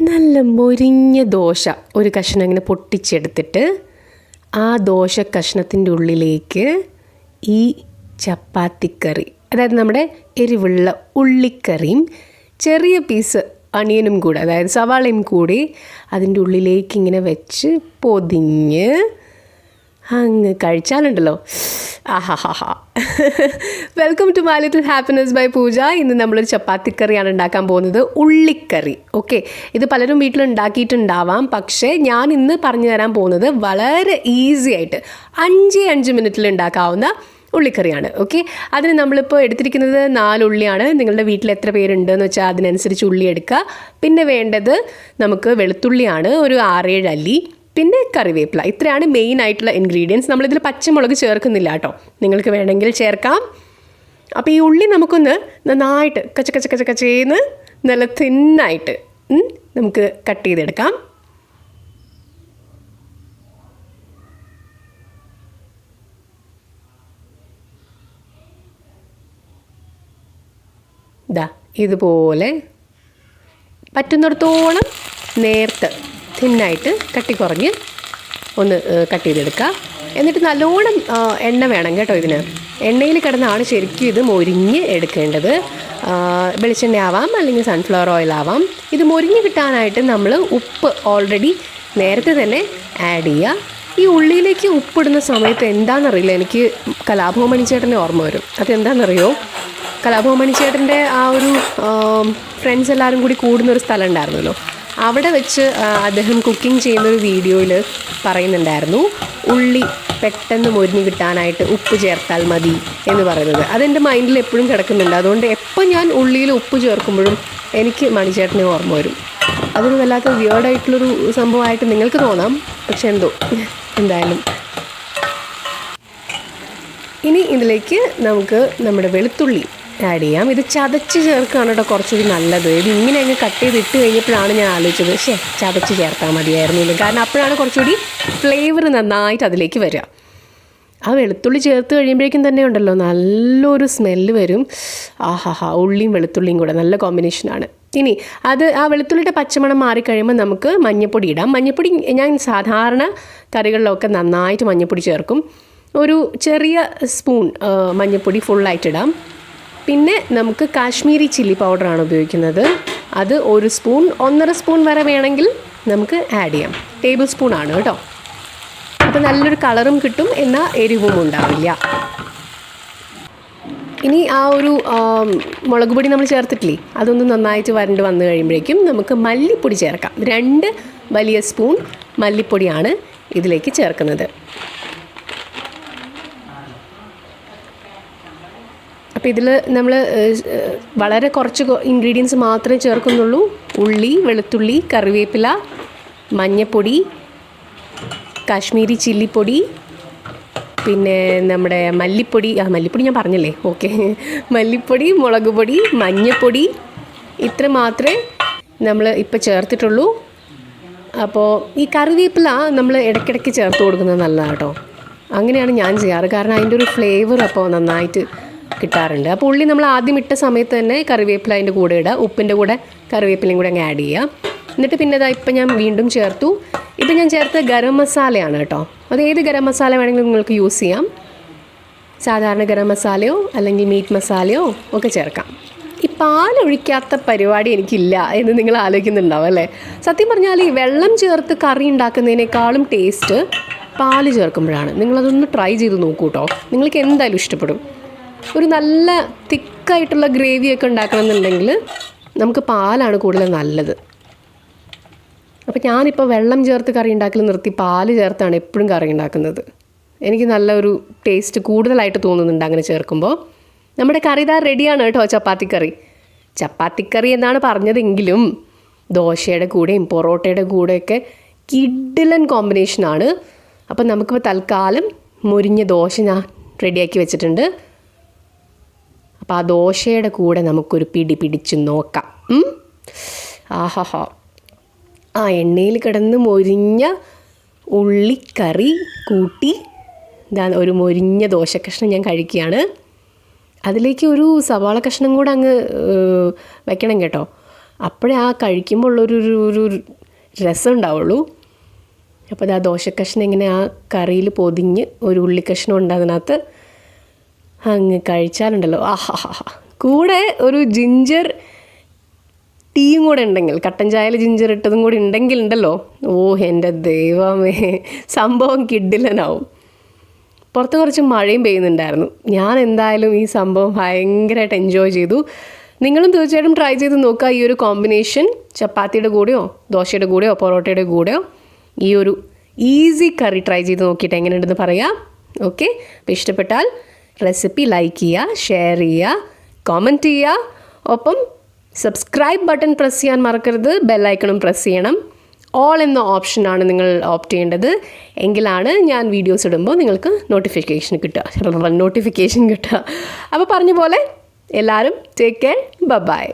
നല്ല മൊരിഞ്ഞ ദോശ ഒരു കഷ്ണം ഇങ്ങനെ പൊട്ടിച്ചെടുത്തിട്ട് ആ ദോശ കഷ്ണത്തിൻ്റെ ഉള്ളിലേക്ക് ഈ ചപ്പാത്തിക്കറി, അതായത് നമ്മുടെ എരിവുള്ള ഉള്ളിക്കറിയും ചെറിയ പീസ് അണിയനും കൂടെ, അതായത് സവാളയും കൂടി അതിൻ്റെ ഉള്ളിലേക്ക് ഇങ്ങനെ വെച്ച് പൊതിഞ്ഞ് അങ്ങ് കഴിച്ചാലുണ്ടല്ലോ, ആഹാഹാ. Welcome to my little happiness by Pooja. ഇന്ന് നമ്മളൊരു ചപ്പാത്തിക്കറിയാണ് ഉണ്ടാക്കാൻ പോകുന്നത്, ഉള്ളിക്കറി. ഓക്കെ, ഇത് പലരും വീട്ടിൽ ഉണ്ടാക്കിയിട്ടുണ്ടാവാം, പക്ഷേ ഞാൻ ഇന്ന് പറഞ്ഞു തരാൻ പോകുന്നത് വളരെ ഈസി ആയിട്ട് 5 മിനിറ്റിൽ ഉണ്ടാക്കാവുന്ന ഉള്ളിക്കറിയാണ്. ഓക്കെ, അതിന് നമ്മളിപ്പോൾ എടുത്തിരിക്കുന്നത് 4 ഉള്ളിയാണ്. നിങ്ങളുടെ വീട്ടിൽ എത്ര പേരുണ്ടെന്ന് വെച്ചാൽ അതിനനുസരിച്ച് ഉള്ളി എടുക്കുക. പിന്നെ വേണ്ടത് നമുക്ക് വെളുത്തുള്ളിയാണ്, ഒരു 6-7 അല്ലി. പിന്നെ കറിവേപ്പില. ഇത്രയാണ് മെയിൻ ആയിട്ടുള്ള ഇൻഗ്രീഡിയൻസ്. നമ്മളിതിൽ പച്ചമുളക് ചേർക്കുന്നില്ല കേട്ടോ, നിങ്ങൾക്ക് വേണമെങ്കിൽ ചേർക്കാം. അപ്പോൾ ഈ ഉള്ളി നമുക്കൊന്ന് നന്നായിട്ട് കച്ചേന്ന് നല്ല തിന്നായിട്ട് നമുക്ക് കട്ട് ചെയ്തെടുക്കാം. ഇതുപോലെ പറ്റുന്നിടത്തോളം നേർത്ത് തിന്നായിട്ട് കട്ടി കുറഞ്ഞ് ഒന്ന് കട്ട് ചെയ്തെടുക്കുക. എന്നിട്ട് നല്ലോണം എണ്ണ വേണം കേട്ടോ ഇതിന്. എണ്ണയിൽ കിടന്നാണ് ശരിക്കും ഇത് മൊരിഞ്ഞ് എടുക്കേണ്ടത്. വെളിച്ചെണ്ണ ആവാം, അല്ലെങ്കിൽ സൺഫ്ലവർ ഓയിൽ ആവാം. ഇത് മൊരിഞ്ഞ് കിട്ടാനായിട്ട് നമ്മൾ ഉപ്പ് ഓൾറെഡി നേരത്തെ തന്നെ ആഡ് ചെയ്യുക. ഈ ഉള്ളിയിലേക്ക് ഉപ്പിടുന്ന സമയത്ത് എന്താണെന്നറിയില്ല, എനിക്ക് കലാഭവൻ മണിച്ചേട്ടനെ ഓർമ്മ വരും. അതെന്താണെന്നറിയോ, കലാഭവൻ മണിച്ചേട്ടൻ്റെ ആ ഒരു ഫ്രണ്ട്സ് എല്ലാവരും കൂടി കൂടുന്നൊരു സ്ഥലം ഉണ്ടായിരുന്നല്ലോ, അവിടെ വെച്ച് അദ്ദേഹം കുക്കിംഗ് ചെയ്യുന്നൊരു വീഡിയോയിൽ പറയുന്നുണ്ടായിരുന്നു, ഉള്ളി പെട്ടെന്ന് മൊരിഞ്ഞ് കിട്ടാനായിട്ട് ഉപ്പ് ചേർത്താൽ മതി എന്ന് പറയുന്നത്. അതെൻ്റെ മൈൻഡിൽ എപ്പോഴും കിടക്കുന്നുണ്ട്. അതുകൊണ്ട് എപ്പോൾ ഞാൻ ഉള്ളിയിൽ ഉപ്പ് ചേർക്കുമ്പോഴും എനിക്ക് മണിച്ചേട്ടനെ ഓർമ്മ വരും. അതൊരു വല്ലാത്ത വിയേർഡായിട്ടുള്ളൊരു സംഭവമായിട്ട് നിങ്ങൾക്ക് തോന്നാം, പക്ഷെ എന്തായാലും. ഇനി ഇതിലേക്ക് നമുക്ക് നമ്മുടെ വെളുത്തുള്ളി ആഡ് ചെയ്യാം. ഇത് ചതച്ച് ചേർക്കുകയാണ് കേട്ടോ കുറച്ചുകൂടി നല്ലത്. ഇത് ഇങ്ങനെ അങ്ങ് കട്ട് ചെയ്തിട്ട് കഴിഞ്ഞപ്പോഴാണ് ഞാൻ ആലോചിച്ചത്, ചതച്ച് ചേർത്താൽ മതിയായിരുന്നില്ല, കാരണം അപ്പോഴാണ് കുറച്ചുകൂടി ഫ്ലേവർ നന്നായിട്ട് അതിലേക്ക് വരിക. ആ വെളുത്തുള്ളി ചേർത്ത് കഴിയുമ്പോഴേക്കും തന്നെ ഉണ്ടല്ലോ നല്ലൊരു സ്മെല്ല് വരും. ആഹാഹാ, ഉള്ളിയും വെളുത്തുള്ളിയും കൂടെ നല്ല കോമ്പിനേഷനാണ്. ഇനി ആ വെളുത്തുള്ളിയുടെ പച്ചമണം മാറിക്കഴിയുമ്പോൾ നമുക്ക് മഞ്ഞൾപ്പൊടി ഇടാം. മഞ്ഞൾപ്പൊടി ഞാൻ സാധാരണ കറികളിലൊക്കെ നന്നായിട്ട് മഞ്ഞൾപ്പൊടി ചേർക്കും. ഒരു ചെറിയ സ്പൂൺ മഞ്ഞൾപ്പൊടി ഫുള്ളായിട്ടിടാം. പിന്നെ നമുക്ക് കാശ്മീരി ചില്ലി പൗഡറാണ് ഉപയോഗിക്കുന്നത്. അത് 1 സ്പൂൺ 1.5 സ്പൂൺ വരെ വേണമെങ്കിൽ നമുക്ക് ആഡ് ചെയ്യാം. ടേബിൾ സ്പൂണാണ് കേട്ടോ. അപ്പോൾ നല്ലൊരു കളറും കിട്ടും, എന്നാൽ എരിവും ഉണ്ടാവില്ല. ഇനി ആ ഒരു മുളക് പൊടി നമ്മൾ ചേർത്തിട്ടില്ലേ, അതൊന്ന് നന്നായിട്ട് വരണ്ട് വന്നു കഴിയുമ്പോഴേക്കും നമുക്ക് മല്ലിപ്പൊടി ചേർക്കാം. 2 വലിയ സ്പൂൺ മല്ലിപ്പൊടിയാണ് ഇതിലേക്ക് ചേർക്കുന്നത്. അപ്പോൾ ഇതിൽ നമ്മൾ വളരെ കുറച്ച് ഇൻഗ്രീഡിയൻസ് മാത്രമേ ചേർക്കുന്നുള്ളൂ. ഉള്ളി, വെളുത്തുള്ളി, കറിവേപ്പില, മഞ്ഞൾപ്പൊടി, കാശ്മീരി ചില്ലിപ്പൊടി, പിന്നെ നമ്മുടെ മല്ലിപ്പൊടി ഞാൻ പറഞ്ഞല്ലേ, ഓക്കെ, മല്ലിപ്പൊടി, മുളക് പൊടി, മഞ്ഞൾപ്പൊടി, ഇത്ര മാത്രമേ നമ്മൾ ഇപ്പോൾ ചേർത്തിട്ടുള്ളൂ. അപ്പോൾ ഈ കറിവേപ്പില നമ്മൾ ഇടയ്ക്കിടയ്ക്ക് ചേർത്ത് കൊടുക്കുന്നത് നല്ലതാണ് കേട്ടോ. അങ്ങനെയാണ് ഞാൻ ചെയ്യാറ്, കാരണം അതിൻ്റെ ഒരു ഫ്ലേവർ അപ്പോൾ നന്നായിട്ട് കിട്ടാറുണ്ട്. അപ്പോൾ ഉള്ളി നമ്മൾ ആദ്യം ഇട്ട സമയത്ത് തന്നെ കറിവേപ്പില അതിൻ്റെ കൂടെ ഇടുക, ഉപ്പിൻ്റെ കൂടെ കറിവേപ്പിലയും കൂടെ അങ്ങ് ആഡ് ചെയ്യുക. എന്നിട്ട് പിന്നെ ഇപ്പം ഞാൻ വീണ്ടും ചേർത്തു. ഇപ്പം ഞാൻ ചേർത്ത ഗരം മസാലയാണ് കേട്ടോ. അത് ഏത് ഗരം മസാല വേണമെങ്കിലും നിങ്ങൾക്ക് യൂസ് ചെയ്യാം. സാധാരണ ഗരം മസാലയോ അല്ലെങ്കിൽ മീറ്റ് മസാലയോ ഒക്കെ ചേർക്കാം. ഈ പാലൊഴിക്കാത്ത പരിപാടി എനിക്കില്ല എന്ന് നിങ്ങൾ ആലോചിക്കുന്നുണ്ടാവും അല്ലേ. സത്യം പറഞ്ഞാൽ ഈ വെള്ളം ചേർത്ത് കറി ഉണ്ടാക്കുന്നതിനേക്കാളും ടേസ്റ്റ് പാല് ചേർക്കുമ്പോഴാണ്. നിങ്ങളതൊന്ന് ട്രൈ ചെയ്ത് നോക്കൂ കേട്ടോ, നിങ്ങൾക്ക് എന്തായാലും ഇഷ്ടപ്പെടും. ഒരു നല്ല തിക്കായിട്ടുള്ള ഗ്രേവിയൊക്കെ ഉണ്ടാക്കണമെന്നുണ്ടെങ്കിൽ നമുക്ക് പാലാണ് കൂടുതൽ നല്ലത്. അപ്പോൾ ഞാനിപ്പോൾ വെള്ളം ചേർത്ത് കറി ഉണ്ടാക്കൽ നിർത്തി പാല് ചേർത്താണ് എപ്പോഴും കറി ഉണ്ടാക്കുന്നത്. എനിക്ക് നല്ലൊരു ടേസ്റ്റ് കൂടുതലായിട്ട് തോന്നുന്നുണ്ട് അങ്ങനെ ചേർക്കുമ്പോൾ. നമ്മുടെ കറി ഇതാ റെഡിയാണ് കേട്ടോ, ചപ്പാത്തിക്കറി എന്നാണ് പറഞ്ഞതെങ്കിലും ദോശയുടെ കൂടെയും പൊറോട്ടയുടെ കൂടെയൊക്കെ കിഡിലൻ കോമ്പിനേഷനാണ്. അപ്പം നമുക്കിപ്പോൾ തൽക്കാലം മൊരിഞ്ഞ ദോശ ഞാൻ റെഡിയാക്കി വെച്ചിട്ടുണ്ട്. അപ്പോൾ ആ ദോശയുടെ കൂടെ നമുക്കൊരു പിടിച്ച് നോക്കാം. ആഹാഹാ, ആ എണ്ണയിൽ കിടന്ന് മൊരിഞ്ഞ ഉള്ളിക്കറി കൂട്ടി ഒരു മൊരിഞ്ഞ ദോശക്കഷ്ണം ഞാൻ കഴിക്കുകയാണ്. അതിലേക്ക് ഒരു സവാള കഷ്ണം കൂടെ അങ്ങ് വയ്ക്കണം കേട്ടോ. അപ്പോഴേ ആ കഴിക്കുമ്പോൾ ഒരു രസം ഉണ്ടാവുള്ളൂ. അപ്പോൾ അത് ആ ദോശക്കഷ്ണം ഇങ്ങനെ ആ കറിയിൽ പൊതിഞ്ഞ് ഒരു ഉള്ളിക്കഷ്ണം ഉണ്ട് അതിനകത്ത് അങ്ങ് കഴിച്ചാലുണ്ടല്ലോ ആഹാ. കൂടെ ഒരു ജിഞ്ചർ ടീയും കൂടെ ഉണ്ടെങ്കിൽ, കട്ടൻ ചായയിൽ ജിഞ്ചർ ഇട്ടതും കൂടി ഉണ്ടെങ്കിൽ ഉണ്ടല്ലോ, എൻ്റെ ദൈവമേ, സംഭവം കിഡിലനാവും. പുറത്ത് കുറച്ച് മഴയും പെയ്യുന്നുണ്ടായിരുന്നു. ഞാൻ എന്തായാലും ഈ സംഭവം ഭയങ്കരമായിട്ട് എൻജോയ് ചെയ്തു. നിങ്ങളും തീർച്ചയായിട്ടും ട്രൈ ചെയ്ത് നോക്കുക. ഈ ഒരു കോമ്പിനേഷൻ ചപ്പാത്തിയുടെ കൂടെയോ ദോശയുടെ കൂടെയോ പൊറോട്ടയുടെ കൂടെയോ ഈ ഒരു ഈസി കറി ട്രൈ ചെയ്ത് നോക്കിയിട്ട് എങ്ങനെയുണ്ടെന്ന് പറയാം. ഓക്കെ, അപ്പോൾ ഇഷ്ടപ്പെട്ടാൽ റെസിപ്പി ലൈക്ക് ചെയ്യുക, ഷെയർ ചെയ്യുക, കോമൻറ്റ് ചെയ്യുക. ഒപ്പം സബ്സ്ക്രൈബ് ബട്ടൺ പ്രസ് ചെയ്യാൻ മറക്കരുത്. ബെല്ലൈക്കണും പ്രസ് ചെയ്യണം. ഓൾ എന്ന ഓപ്ഷനാണ് നിങ്ങൾ ഓപ്റ്റ് ചെയ്യേണ്ടത്. എങ്കിലാണ് ഞാൻ വീഡിയോസ് ഇടുമ്പോൾ നിങ്ങൾക്ക് നോട്ടിഫിക്കേഷൻ കിട്ടുക. അപ്പോൾ പറഞ്ഞ പോലെ എല്ലാവരും ടേക്ക് കെയർ. ബൈ.